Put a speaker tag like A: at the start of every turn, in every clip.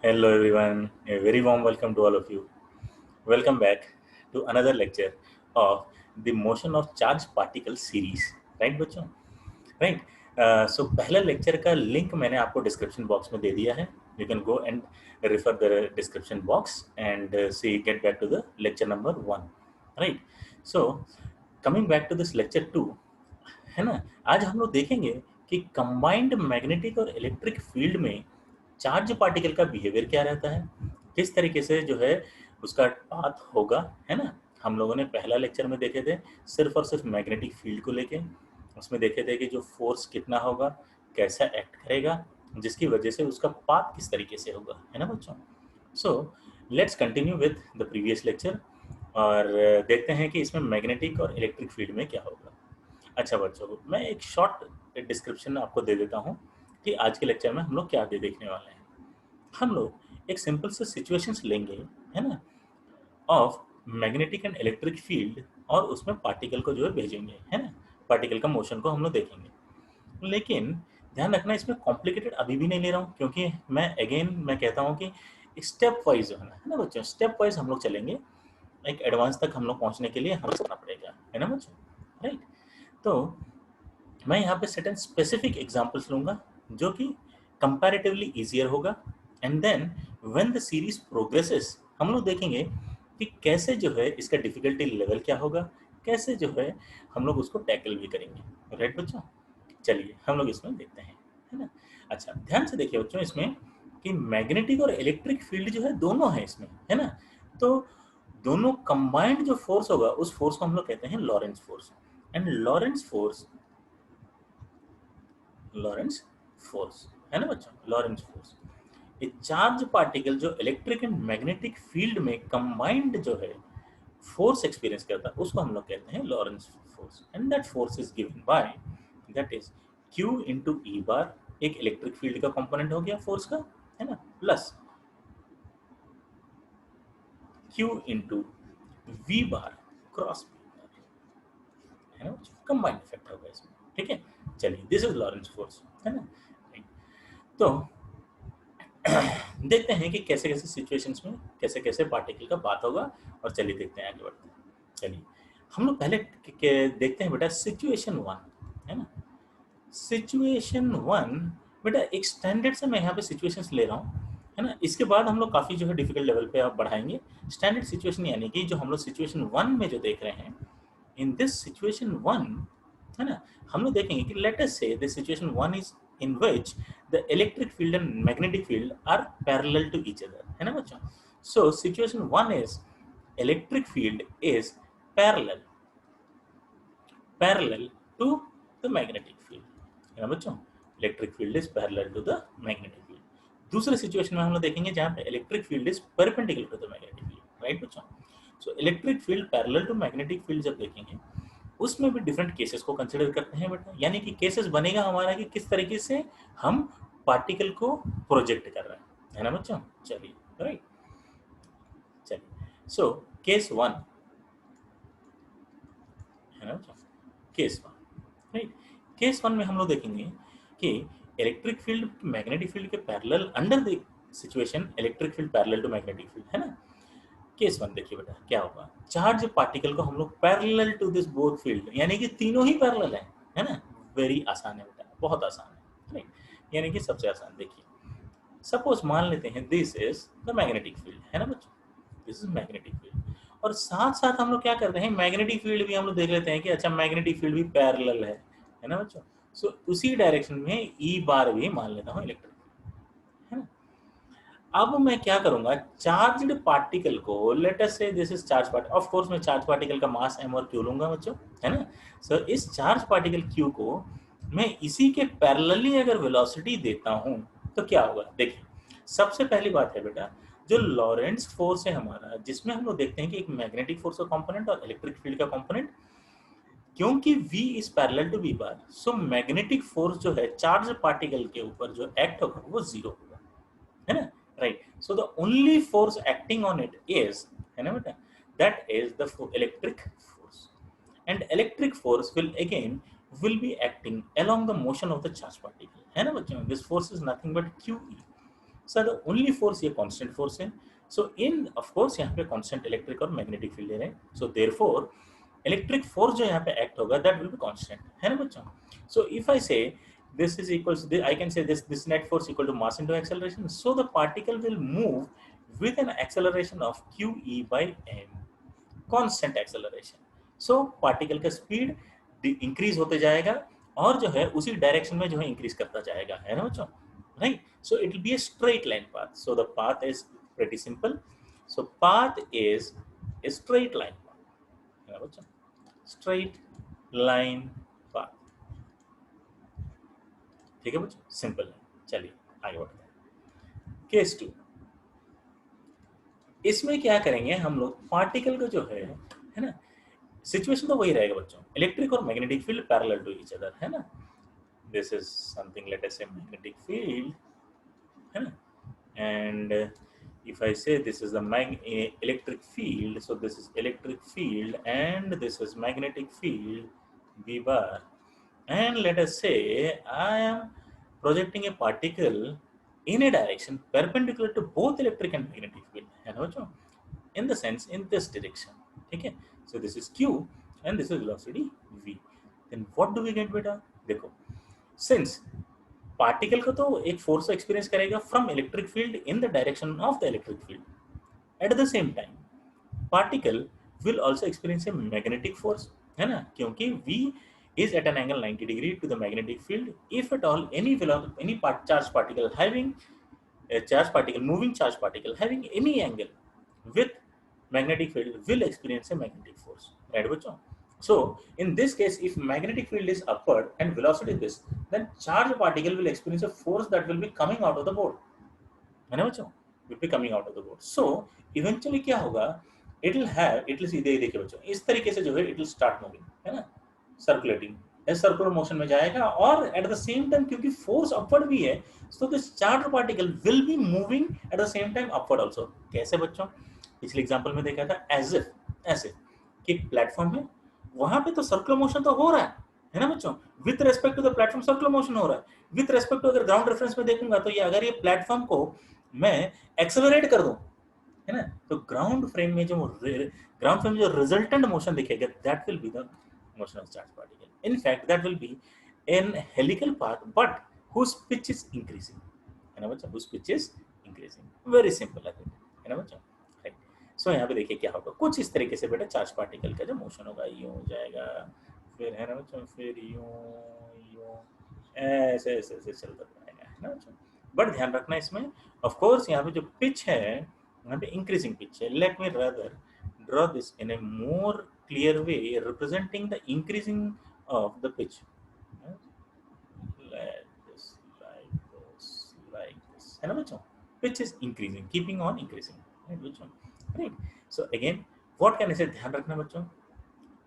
A: Hello everyone, a very warm welcome to all of you. Welcome back to another lecture of the motion of charged particle series. Right बच्चों? Right. So पहला lecture का link मैंने आपको description box में दे दिया है. You can go and refer the description box and see get back to the lecture number 1. Right. So coming back to this lecture 2, है ना, आज हम लोग देखेंगे कि कंबाइंड मैग्नेटिक और इलेक्ट्रिक फील्ड में चार्ज पार्टिकल का बिहेवियर क्या रहता है, किस तरीके से जो है उसका पाथ होगा, है ना. हम लोगों ने पहला लेक्चर में देखे थे सिर्फ और सिर्फ मैग्नेटिक फील्ड को लेके. उसमें देखे थे कि जो फोर्स कितना होगा, कैसा एक्ट करेगा, जिसकी वजह से उसका पाथ किस तरीके से होगा, है ना बच्चों. So let's continue with the previous lecture और देखते हैं कि इसमें मैग्नेटिक और इलेक्ट्रिक फील्ड में क्या होगा. अच्छा बच्चों, मैं एक शॉर्ट डिस्क्रिप्शन आपको दे देता हूँ कि आज के लेक्चर में हम लोग क्या देखने वाले हैं. हम लोग एक सिंपल से सिचुएशंस लेंगे, है ना, of magnetic and electric field और उसमें पार्टिकल को जो है भेजेंगे, है ना. पार्टिकल का मोशन को हम लोग देखेंगे. लेकिन ध्यान रखना, इसमें कॉम्प्लिकेटेड अभी भी नहीं ले रहा हूँ, क्योंकि मैं कहता हूँ कि स्टेप वाइज जो है ना बच्चों, स्टेप वाइज हम लोग चलेंगे. एक एडवांस तक हम लोग पहुँचने के लिए हमें करना पड़ेगा, है ना बच्चों. राइट. तो मैं यहाँ पे सर्टेन स्पेसिफिक एग्जांपल्स लूँगा जो कि कंपैरेटिवली इजियर होगा. And then when the series progresses हम लोग देखेंगे कि कैसे जो है इसका डिफिकल्टी लेवल क्या होगा, कैसे जो है हम लोग उसको टैकल भी करेंगे. राइट बच्चों, चलिए हम लोग इसमें देखते हैं, है ना. अच्छा ध्यान से देखिए बच्चों, इसमें कि मैग्नेटिक और इलेक्ट्रिक फील्ड जो है दोनों है इसमें, है ना. तो दोनों कंबाइंड जो फोर्स होगा उस फोर्स को हम लोग कहते हैं Lorentz force. And Lawrence force, है ना बच्चों, लॉरेंस फोर्स. एक चार्ज पार्टिकल जो इलेक्ट्रिक एंड मैग्नेटिक फील्ड में कंबाइंड जो है फोर्स एक्सपीरियंस करता है उसको हम लोग कहते हैं Lorentz force. And that force is given by, that is Q into E bar, एक इलेक्ट्रिक फील्ड का कंपोनेंट हो गया फोर्स का, है ना, plus Q into v bar cross B bar, है ना, कंबाइंड इफेक्ट होगा इसमें. ठीक है, चलिए दिस इज लॉरेंस फोर्स, है ना. तो देखते हैं कि कैसे कैसे सिचुएशंस में कैसे कैसे पार्टिकल का बात होगा. और चलिए देखते हैं, आगे बढ़ते हैं. चलिए हम लोग पहले देखते हैं बेटा सिचुएशन 1, है ना. सिचुएशन 1 बेटा एक स्टैंडर्ड से मैं यहाँ पे सिचुएशंस ले रहा हूँ, है ना. इसके बाद हम लोग काफ़ी जो है डिफिकल्ट लेवल पे आप बढ़ाएंगे. स्टैंडर्ड सिचुएशन यानी कि जो हम लोग सिचुएशन 1 में जो देख रहे हैं, इन दिस सिचुएशन 1, है ना, हम लोग देखेंगे कि let us say this situation 1 is in which the electric field and magnetic field are parallel to each other, है ना बच्चों. So situation 1 is electric field is parallel to the magnetic field, है ना बच्चों. Electric field is parallel to the magnetic field. दूसरे situation में हम लोग देखेंगे जहां पे electric field is perpendicular to the magnetic field. Right बच्चों. So electric field parallel to magnetic field जब देखेंगे उसमें भी डिफरेंट केसेस को कंसिडर करते हैं बेटा. यानी कि केसेस बनेगा हमारा कि किस तरीके से हम पार्टिकल को प्रोजेक्ट कर रहे हैं, है ना बच्चों. चलिए राइट, चलिए. सो केस 1, है ना बच्चों, केस 1. राइट. केस 1 में हम लोग देखेंगे कि इलेक्ट्रिक फील्ड मैग्नेटिक फील्ड के parallel under the situation electric field parallel to magnetic field, है ना. केस 1 देखिए बेटा क्या होगा. चार्ज पार्टिकल को हम लोग parallel to this both field, यानी कि तीनों ही पैरेलल है ना. वेरी आसान है बेटा, बहुत आसान है. राइट. यानी कि सबसे आसान देखिए, सपोज मान लेते हैं this is the magnetic field, है ना बच्चों, दिस इज मैग्नेटिक फील्ड. और साथ साथ हम लोग क्या करते हैं, मैग्नेटिक फील्ड भी हम लोग देख लेते हैं कि अच्छा मैग्नेटिक फील्ड भी पैरेलल है ना बच्चों. सो उसी डायरेक्शन में ई बार भी मान लेता हूँ इलेक्ट्रिक, है ना. अब मैं क्या करूंगा, चार्ज्ड पार्टिकल को, late us say this is charge particle, of course मैं चार्ज पार्टिकल का मास m और q लूंगा बच्चों, है ना. सो इस चार्ज पार्टिकल q को मैं इसी के पैरेलली अगर वेलोसिटी देता हूं तो क्या होगा. देखिए सबसे पहली बात है बेटा, जो लॉरेंस फोर्स है हमारा, जिसमें हम लोग देखते हैं कि एक मैग्नेटिक फोर्स का कंपोनेंट और इलेक्ट्रिक फील्ड का कंपोनेंट, क्योंकि v is parallel to v bar, so magnetic force जो है चार्ज पार्टिकल के ऊपर जो एक्ट होगा वो जीरो होगा, है ना. Right. So the only force acting on it is, है ना बेटा, that is the electric force. And electric force will be acting along the motion of the charge particle, है ना बच्चों. This force is nothing but QE. So the only force ये constant force है. सो इन of course यहाँ पे constant electric और magnetic field ले रहे हैं. सो देयरफॉर इलेक्ट्रिक फोर्स जो यहाँ पे एक्ट होगा दैट विल बी कांस्टेंट, है ना बच्चों. सो इफ आई से this is equals to I can say this net force equal to mass into acceleration. So the particle will move with an acceleration of QE by m, constant acceleration. So particle का speed increase होते जाएगा और जो है उसी direction में जो है इंक्रीज करता जाएगा, है ना बच्चों, right. So it will be a straight line path. So the path is pretty simple. So path is a straight line path, है ना बच्चों, straight line path. ठीक है बच्चों, सिंपल है. चलिए आगे बढ़ते हैं. केस 2, इसमें क्या करेंगे हम लोग, पार्टिकल को जो है ना, सिचुएशन तो वही रहेगा बच्चों, इलेक्ट्रिक और magnetic field parallel to each other, है ना. This is something let us say magnetic field, है ना, and if I say this is the electric field, so this is electric field and this is magnetic field V bar, and let us say I am projecting a particle in a direction perpendicular to both electric and magnetic field, है ना बच्चों, in the sense in this direction, ठीक है. So this is Q and this is velocity V. Then what do we get बेटा, देखो, since particle को तो एक फोर्स एक्सपीरियंस करेगा from electric field in the direction of the electric field, at the same time particle will also experience a magnetic force, है ना, क्योंकि V is at an angle 90 degree to the magnetic field. If at all any charge particle having a charge particle, moving charge particle having any angle with magnetic field will experience a magnetic force, right बच्चों. So in this case, if magnetic field is upward and velocity is this, then charge particle will experience a force that will be coming out of the board, है ना बच्चों, will be coming out of the board. So eventually क्या होगा, it will सीधे देखिए बच्चों, इस तरीके से जो है it will start moving, है ना, सर्कुलेटिंग, सर्कुलर मोशन में जाएगा और एट द सेम टाइम क्योंकि फोर्स अपवर्ड भी है, so this charged particle will be moving at the same time upward also. कैसे बच्चों, पिछले एग्जांपल में देखा था as if, ऐसे कि प्लेटफॉर्म है, वहां पे तो सर्कुलर मोशन तो हो रहा है ना बच्चों, with respect to the platform circular motion हो रहा है. विथ रेस्पेक्ट टू अगर ग्राउंड रेफरेंस में देखूंगा तो ये अगर ये प्लेटफॉर्म को मैं एक्सेलरेट कर दूं, है ना, तो ग्राउंड फ्रेम में जो रिजल्टेंट मोशन दिखेगा that will be the motion of charge particle. In fact that will be an helical path but whose pitch is increasing, है ना बच्चों, whose pitch is increasing. Very simple है ना बच्चों. सो यहाँ पे देखिए क्या होगा, कुछ इस तरीके से बेटा चार्ज पार्टिकल का जो मोशन होगा यूं हो जाएगा, फिर है ना बच्चों, फिर यूं ऐसे ऐसे ऐसे चलता जाएगा, है ना बच्चों. बट ध्यान रखना इसमें, ऑफ कोर्स यहाँ पे जो पिच है यहाँ पे इंक्रीजिंग पिच है. Let me rather draw this in a more clear way representing the increasing of the pitch, like this, है ना बच्चों. Pitch is increasing, keeping on increasing, right बच्चों, right. So again what can, इसे ध्यान रखना बच्चों,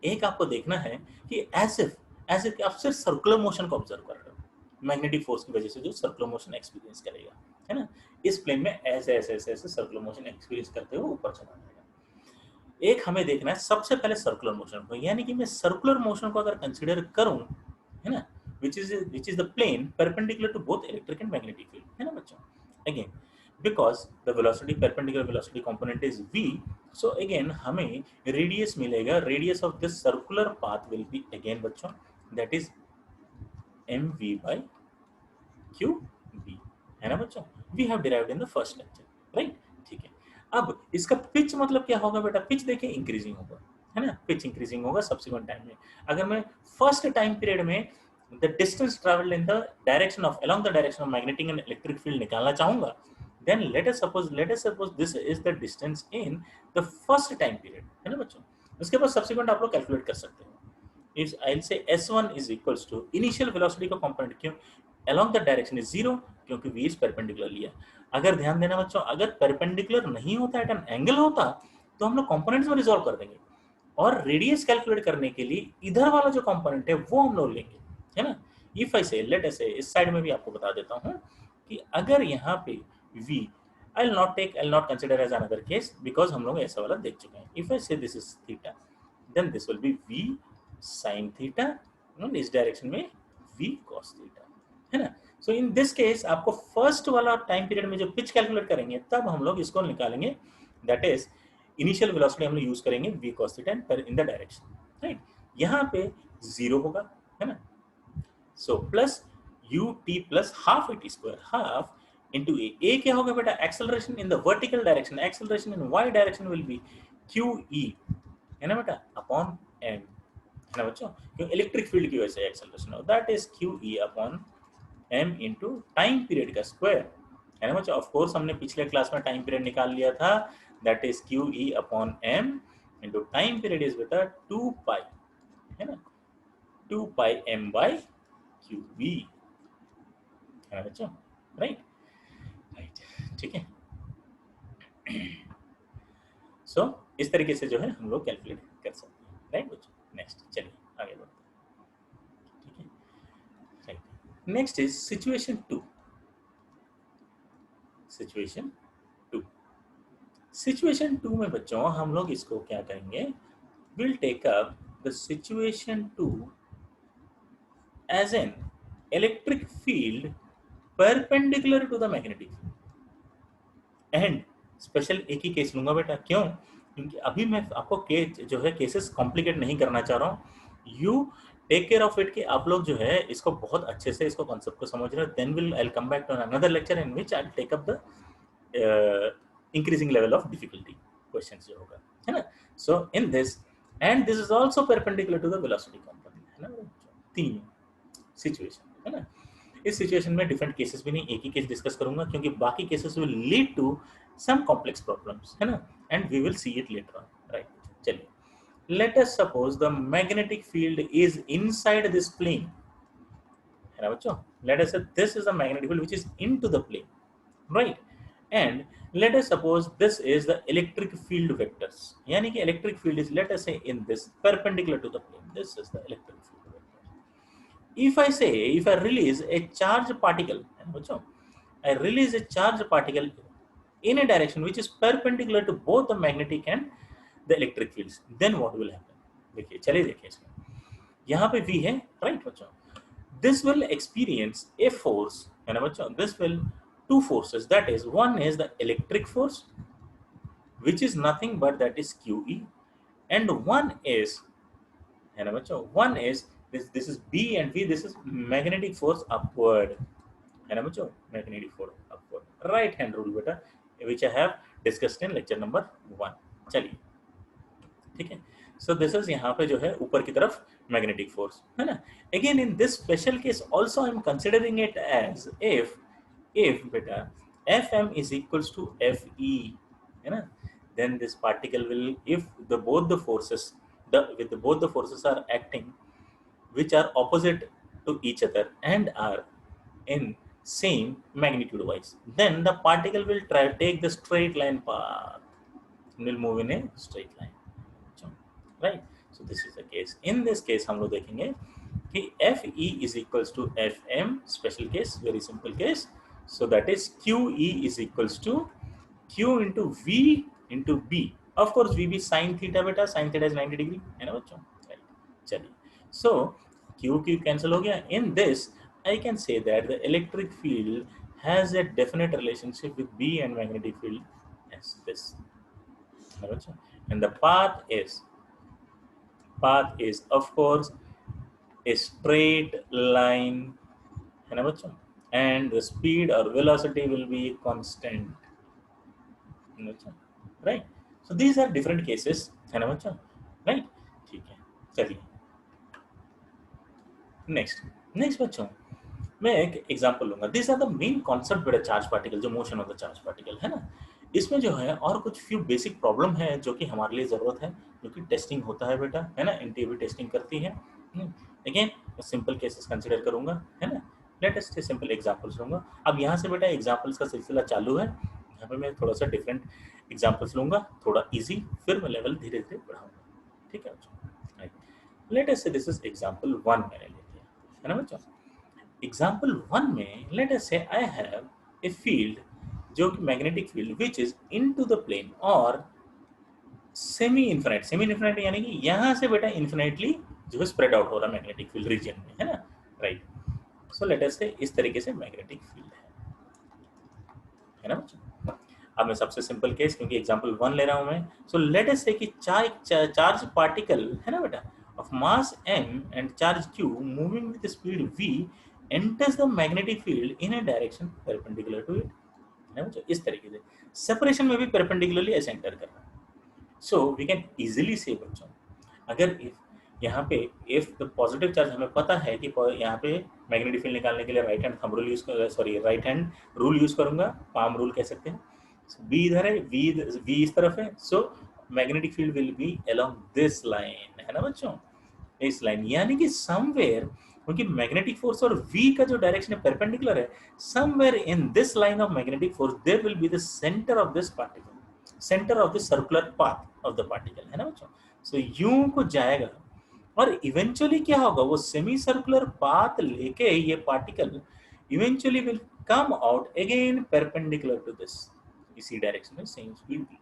A: एक आपको देखना है कि एज इफ आप सिर्फ सर्कुलर मोशन को ऑब्जर्व कर रहे हो, मैग्नेटिक फोर्स की वजह से जो सर्कुलर मोशन एक्सपीरियंस करेगा, है ना, इस प्लेन में ऐसे ऐसे ऐसे ऐसे सर्कुलर मोशन एक्सपीरियंस करते हुए ऊपर चला जाएगा. एक हमें देखना है सबसे पहले सर्कुलर मोशन को, यानी कि मैं सर्कुलर मोशन को अगर कंसीडर करूं, है ना, which is the plane perpendicular to both electric and magnetic field, है ना बच्चों. Again, because the velocity, perpendicular velocity component is v, so again हमें radius मिलेगा, radius of this circular path will be again बच्चों that is mv by qb, है ना बच्चों. we have derived in the first lecture, right. ठीक है, अब इसका पिच मतलब क्या होगा बेटा, पिच देखिए इंक्रीजिंग होगा, है ना, पिच इंक्रीजिंग होगा सब्सिक्वेंट टाइम में. अगर मैं फर्स्ट टाइम पीरियड में the distance traveled in the direction of along the direction of magnetic and electric field निकालना चाहूंगा, then let us suppose this is the distance in the first time period, है ना बच्चों. उसके बाद subsequent आप लोग कैलकुलेट कर सकते हो. Is I'll say s1 is equals to initial velocity का component, क्यों along the direction is 0, क्योंकि v is perpendicular लिया. अगर ध्यान देना बच्चों, अगर perpendicular नहीं होता, at an angle होता, तो हम लोग components में रिजॉल्व कर देंगे और रेडियस कैलकुलेट करने के लिए इधर वाला जो कंपोनेंट है वो हम लोग लेंगे, है ना. इफ आई से लेट अस से, इस साइड में भी आपको बता देता हूं कि अगर यहाँ पे v, I will not consider as another case because हम लोग ऐसा वाला देख चुके हैं. If I say this is theta, then this will be v sin theta, इस डायरेक्शन में v cos थीटा, है ना. सो इन दिस केस आपको फर्स्ट वाला टाइम पीरियड में जो पिच कैलकुलेट करेंगे तब हम लोग इसको निकालेंगे, दैट इज इनिशियल वेलोसिटी हम लोग यूज करेंगे v cos थीटा पर इन द डायरेक्शन, राइट। यहाँ पे 0 होगा, है ना। So plus U T plus half A T square, half into A क्या होगा बेटा, acceleration in the vertical direction, acceleration in Y direction will be Q E, है ना बेटा, अपॉन एम, है ना बच्चों, क्यों इलेक्ट्रिक फील्ड की वजह से एक्सेलरेशन हो, that is q E upon m into time period का स्क्वायर, है ना बच्चों। ऑफ कोर्स हमने पिछले क्लास में टाइम पीरियड निकाल लिया था, that is q E upon m into time period is बेटा 2 पाई, है ना, 2 pi m by q v, है ना बच्चों, राइट राइट, ठीक है। सो इस तरीके से जो है हम लोग कैलकुलेट कर सकते हैं, राइट बच्चों। नेक्स्ट चलिए आगे बढ़ते हैं, ठीक है, right. Next is situation 2, situation 2, situation 2 में बच्चों हम लोग इसको क्या करेंगे, will take up the situation 2 as an electric field perpendicular to the magnetic field, and special एक ही केस लूंगा बेटा, क्यों, क्योंकि अभी मैं आपको जो है केसेस कॉम्प्लिकेट नहीं करना चाह रहा हूँ, you take care of it कि आप लोग जो है इसको बहुत अच्छे से इसको कॉन्सेप्ट को समझ रहे हो, then will I will come back to another lecture in which I will take up the increasing level of difficulty questions जो होगा, है ना। So in this and this is also perpendicular to the velocity component, है ना, तीन situation, है ना। इस सिचुएशन में डिफरेंट केसेस भी नहीं, एक ही केस डिस्कस करूंगा क्योंकि बाकी cases will lead to some complex problems, है ना, and we will see it later on, right. चलिए, let us suppose the magnetic field is inside this plane, है ना बच्चों, let us say this is a magnetic field which is into the plane, right, and let us suppose this is the electric field vectors, यानी कि electric field is, let us say, in this perpendicular to the plane, this is the electric field vector. If I say, if I release a charge particle, है ना बच्चों, I release a charge particle in a direction which is perpendicular to both the magnetic and the electric fields, then what will happen, देखिए चलिए देखिए इसमें, यहाँ पे V है, राइट बच्चों, this will experience a force, है ना बच्चों, this will two forces, that is one is the electric force which is nothing but that is QE, and one is, है ना बच्चों, one is this is B and V, this is magnetic force upward, है ना बच्चों, magnetic force upward, right hand rule बेटा, which I have discussed in lecture number 1, चलिए ठीक है। सो दिस इज यहाँ पे जो है ऊपर की तरफ मैग्नेटिक फोर्स, है ना। Again in this special case also I am considering it as if बेटा F M is equals to F E, है ना, then this particle will, if the both the forces both the forces are acting which are opposite to each other and are in same magnitude wise, then the particle will take the straight line path, will move in a straight line, right. So this is the case, in this case हम लोग देखेंगे कि FE is equals to FM, special case, very simple case, so that is QE is equals to Q into V into B, of course VB sin theta बेटा, sin theta is 90 degree, है ना बच्चों, right. चलिए, so Q cancel हो गया, in this I can say that the electric field has a definite relationship with B and magnetic field as this, है ना बच्चों, and the path is of course a straight line, है ना बच्चों, and the speed or velocity will be constant, है ना बच्चों, right. So these are different cases, है ना बच्चों, right, ठीक है। चलिए नेक्स्ट बच्चों, मैं एक एग्जांपल लूंगा, this are the main concept बेटा चार्ज पार्टिकल, जो motion of the charge particle, है ना। इसमें जो है और कुछ फ्यू बेसिक प्रॉब्लम है जो कि हमारे लिए जरूरत है, जो कि टेस्टिंग होता है बेटा, है ना, एनटीए टेस्टिंग करती है। अगेन सिंपल केसेस कंसीडर करूंगा, है ना, लेटेस्ट सिंपल एग्जांपल्स लूंगा। अब यहाँ से बेटा एग्जांपल्स का सिलसिला चालू है, यहाँ पे मैं थोड़ा सा डिफरेंट एग्जांपल्स लूंगा, थोड़ा इजी, फिर मैं लेवल धीरे धीरे बढ़ाऊंगा, ठीक है बच्चों। लेटेस्ट से दिस इज एग्जांपल 1 मैंने ले लिया, है ना बच्चों। एग्जाम्पल 1 में लेट अस से आई हैव ए फील्ड, जो कि magnetic field which is into the plane और सेमी इन्फिनिट यानी कि यहाँ से बेटा इन्फिनिटली जो है स्प्रेड आउट हो रहा है मैग्नेटिक फील्ड रीजन में, है ना, राइट। सो लेट अस से इस तरीके से मैग्नेटिक फील्ड है ना बच्चों। अब मैं सबसे सिंपल केस, क्योंकि एग्जांपल 1 ले रहा हूं मैं, सो लेट अस से कि चार्ज पार्टिकल है ना बेटा of mass m and charge q moving with speed v enters the magnetic field in a direction perpendicular to it, है ना बच्चों। इस तरीके से सेपरेशन में भी परपेंडिकुलरली ऐसे एंटर कर रहा है। सो वी कैन इजीली से बच्चों, अगर इफ यहाँ पे इफ द पॉजिटिव चार्ज हमें पता है कि यहाँ पे मैग्नेटिक फील्ड निकालने के लिए right hand thumb rule use कर, sorry right hand rule use करूंगा, पाम रूल कह सकते हैं। बी इधर है, वी इस तरफ है, so magnetic field will be along this line, है ना बच्चों, इस लाइन, यानी कि समवेयर, क्योंकि मैग्नेटिक फोर्स और v का जो डायरेक्शन है परपेंडिकुलर है, somewhere in this line of magnetic force there will be the centre of this particle, centre of the circular path of the particle, है ना बच्चों। सो यूं को जाएगा और इवेंचुअली क्या होगा, वो सेमी सर्कुलर पाथ लेके ये particle eventually will come out again perpendicular to this, इसी डायरेक्शन में सेम स्पीड भी।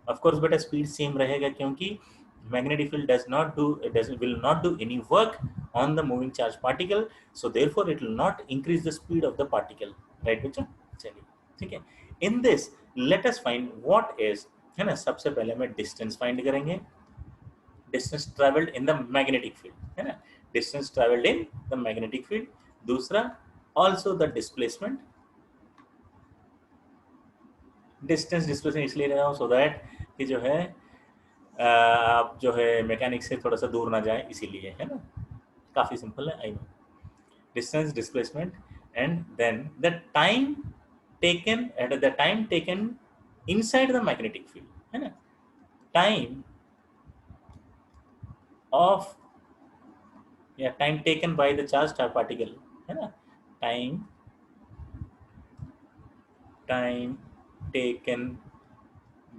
A: ऑफ कोर्स बेटा स्पीड सेम रहेगा, क्योंकि magnetic field will not do any work on the moving charge particle, so therefore it will not increase the speed of the particle, right बच्चों। चलिए ठीक है, in this let us find what is, है ना, सबसे पहले मैं distance find करेंगे, distance traveled in the magnetic field, है ना, distance traveled in the magnetic field। दूसरा also the displacement, distance displacement इसलिए ले रहा हूँ so that कि जो है आप जो है मैकेनिक से थोड़ा सा दूर ना जाए, इसीलिए, है ना, काफी सिंपल है, I know. Distance displacement and then the time taken at the time taken inside the magnetic field, है ना, टाइम ऑफ या time taken by the charge particle, है ना, time taken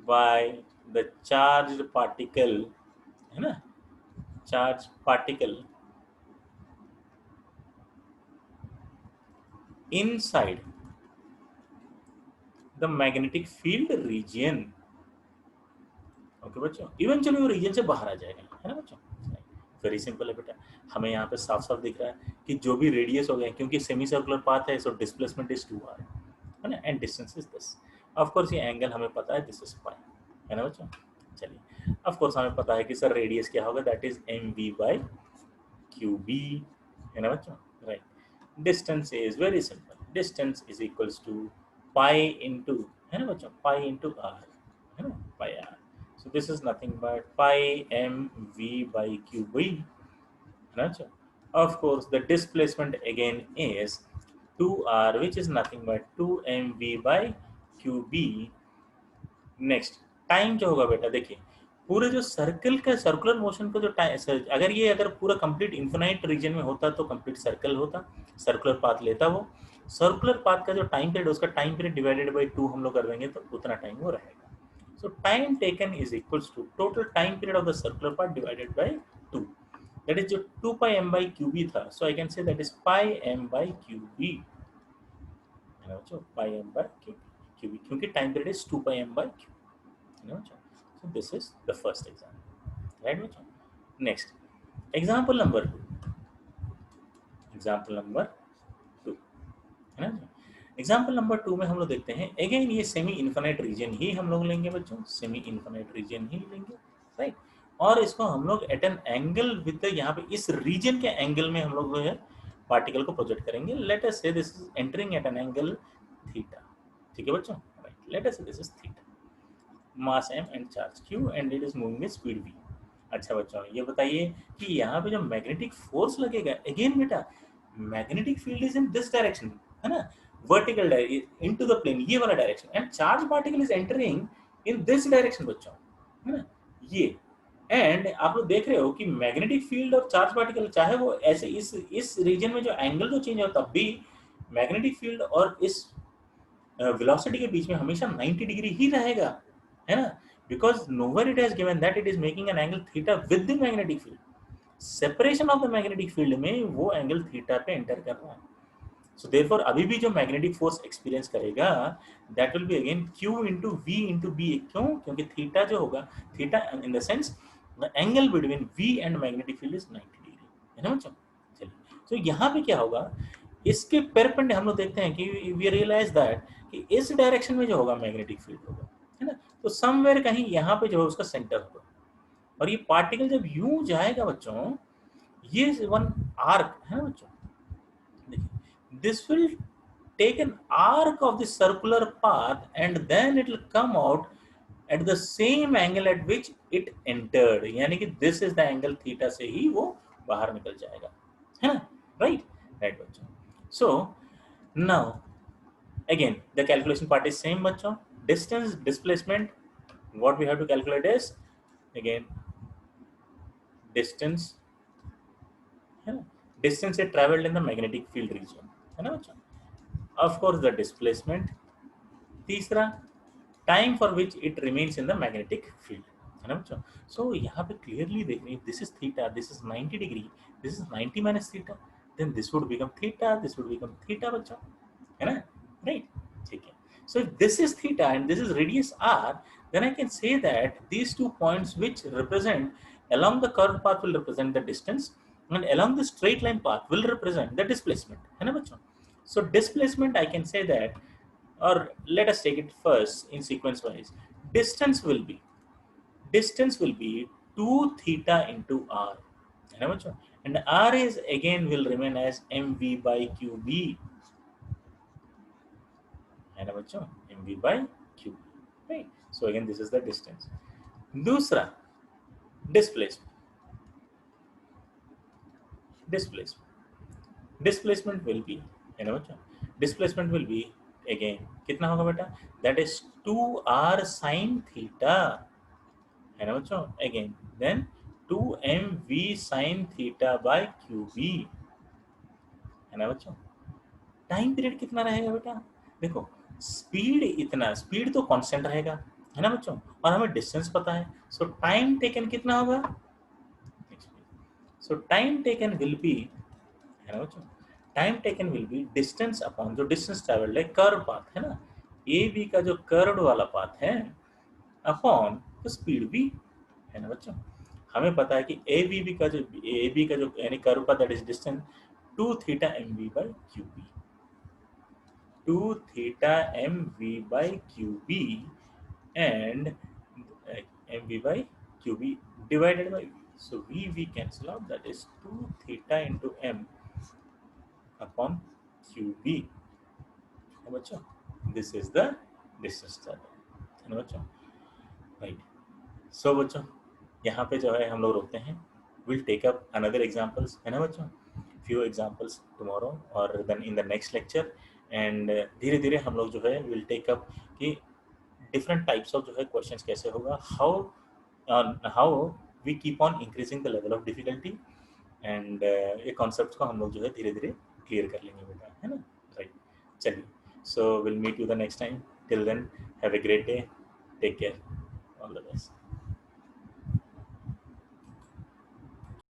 A: by the charge particle, है ना, charge particle inside the magnetic field region, okay बच्चों, eventually वो region से बाहर आ जाएगा, है ना बच्चों। वेरी सिंपल है बेटा, हमें यहाँ पे साफ साफ दिख रहा है कि जो भी रेडियस हो गया, क्योंकि सेमी सर्कुलर पाथ है, सो डिस्प्लेसमेंट इज 2r, है ना, and distance is this. Of course ये एंगल हमें पता है, दिस इज पाई, है ना बच्चों। चलिए ऑफ कोर्स हमें पता है कि सर रेडियस क्या होगा, दैट इज mv/qb, है ना बच्चों, right. Distance is very simple. Distance is equals to pi into, है ना बच्चों, pi into r, है ना, pi r. So this is nothing but pi mv by qb, है ना बच्चों। Of course, the displacement again is 2r, which is nothing but 2mv by qb. Next, time जो होगा बेटा, देखिए पूरे जो सर्कल का सर्कुलर मोशन का जो टाइम, अगर पूरा कंप्लीट इन्फिनाइट रीजन में होता तो कंप्लीट सर्कल होता, सर्कुलर पाथ लेता वो, सर्कुलर पाथ का जो टाइम पीरियड, उसका टाइम पीरियड डिवाइडेड बाय 2 हम लोग कर देंगे तो उतना टाइम वो रहेगा। So time taken is equals to total time period of the circular path divided by 2, that is जो 2 पाई m by qb था, so I can say that is pi m by qb, है ना बच्चों, pi m by qb, क्योंकि time period is 2 pi m by q, है ना बच्चों। So this is the first example, right बच्चों। Next, example number 2, example number 2, है ना। एग्जाम्पल नंबर 2 में हम लोग देखते हैं, अगेन ये सेमी इन्फिनाइट रीजन ही हम लोग लेंगे बच्चों, सेमी इन्फिनाइट रीजन ही लेंगे, राइट। और इसको हम लोग एट एन एंगल विद, यहाँ पे इस रीजन के एंगल में हम लोग जो है पार्टिकल को प्रोजेक्ट करेंगे। Let us say this is entering at an angle theta, ठीक है बच्चों, right. Let us say this is theta, mass m and charge q and it is moving with speed v। अच्छा बच्चों, ये बताइए कि यहाँ पे जो मैग्नेटिक फोर्स लगेगा, अगेन बेटा magnetic field is in this direction, है ना, वर्टिकल इनटू द प्लेन, ये वाला direction, and charge particle is entering in this direction बच्चों, है ना, ये। एंड आप लोग देख रहे हो कि मैग्नेटिक फील्ड और चार्ज पार्टिकल, चाहे वो ऐसे इस रीजन में जो एंगल जो चेंज हो, तब भी मैग्नेटिक फील्ड और इस वेलोसिटी के बीच में हमेशा 90 डिग्री ही रहेगा, है ना, because nowhere it has given that it is making an angle theta with the magnetic field. Separation of the magnetic field में वो एंगल थीटा पे एंटर कर रहा है, so therefore अभी भी जो मैग्नेटिक फोर्स एक्सपीरियंस करेगा that will be again q into v into b, क्यों, क्योंकि थीटा जो होगा, theta in the sense the angle between v and magnetic field is 90 degree, है ना बच्चों। चलिए, so यहाँ पे क्या होगा, इसके पेरपेंड हम लोग देखते हैं कि वी रियलाइज दैट कि इस डायरेक्शन में जो होगा मैग्नेटिक फील्ड होगा, है ना। तो समवेयर कहीं यहाँ पे जो है उसका सेंटर होगा, और ये पार्टिकल जब यूं जाएगा बच्चों, ये वन आर्क है ना बच्चों, देखिए this will take an arc of the circular path and then it will come out at the same angle at which it entered, यानी कि this is the angle theta से ही वो बाहर निकल जाएगा, है ना, right, right बच्चों। So now again the calculation part is same बच्चों, distance displacement, what we have to calculate is again distance, है ना, distance it traveled in the magnetic field region, है ना बच्चों, of course the displacement, तीसरा time for which it remains in the magnetic field, है ना बच्चों। सो यहाँ पे क्लियरली देख रहे हैं, this is theta, this is 90 degree, this is 90 minus theta, then this would become theta, this would become theta बच्चों, है ना, राइट, ठीक है। So if this is theta and this is radius r, then I can say that these 2 points which represent along the curved path will represent the distance, and along the straight line path will represent the displacement, है ना बच्चों। So displacement I can say that, or let us take it first in sequence wise, distance will be, distance will be 2 theta into r, है ना बच्चों, and r is again will remain as mv by qb, है ना बच्चों, mv by qb, right। So again this is the distance। दूसरा displacement, displacement will be, है ना बच्चों, displacement will be again कितना होगा बेटा, that is 2r sin theta, है ना बच्चों, again then 2mv sin theta by qb, है ना बच्चों। टाइम पीरियड कितना रहेगा बेटा, देखो स्पीड इतना, स्पीड तो कांस्टेंट रहेगा, है ना बच्चों, और हमें डिस्टेंस पता है, सो टाइम टेकन कितना होगा, सो टाइम टेकन विल बी, है ना बच्चों, time taken will be distance upon जो डिस्टेंस ट्रेवल्ड है, कर्व पाथ है ना, ए बी का जो कर्व वाला पाथ है अपॉन तो स्पीड भी, है ना बच्चों। हमें पता है कि ए बी का जो यानी कर्व का that is distance 2 theta m v by q B, 2 theta m v by q B and m v by q B divided by v, so v cancel out, that is 2 theta into m upon q B, है बच्चों, this is the distance travel, है ना बच्चों, right. सो बच्चों यहाँ पे जो है हम लोग रोकते हैं, will take up another examples, है ना बच्चों, फ्यू एग्जांपल्स टुमारो और then in the next lecture, and धीरे धीरे हम लोग जो है विल टेक अप कि डिफरेंट टाइप्स ऑफ जो है क्वेश्चंस कैसे होगा, how we keep on increasing the level of difficulty, and ये कॉन्सेप्ट को हम लोग जो है धीरे धीरे क्लियर कर लेंगे बेटा, है ना, राइट। चलिए, so will meet you the next time, till then have a great day, take care, all the best.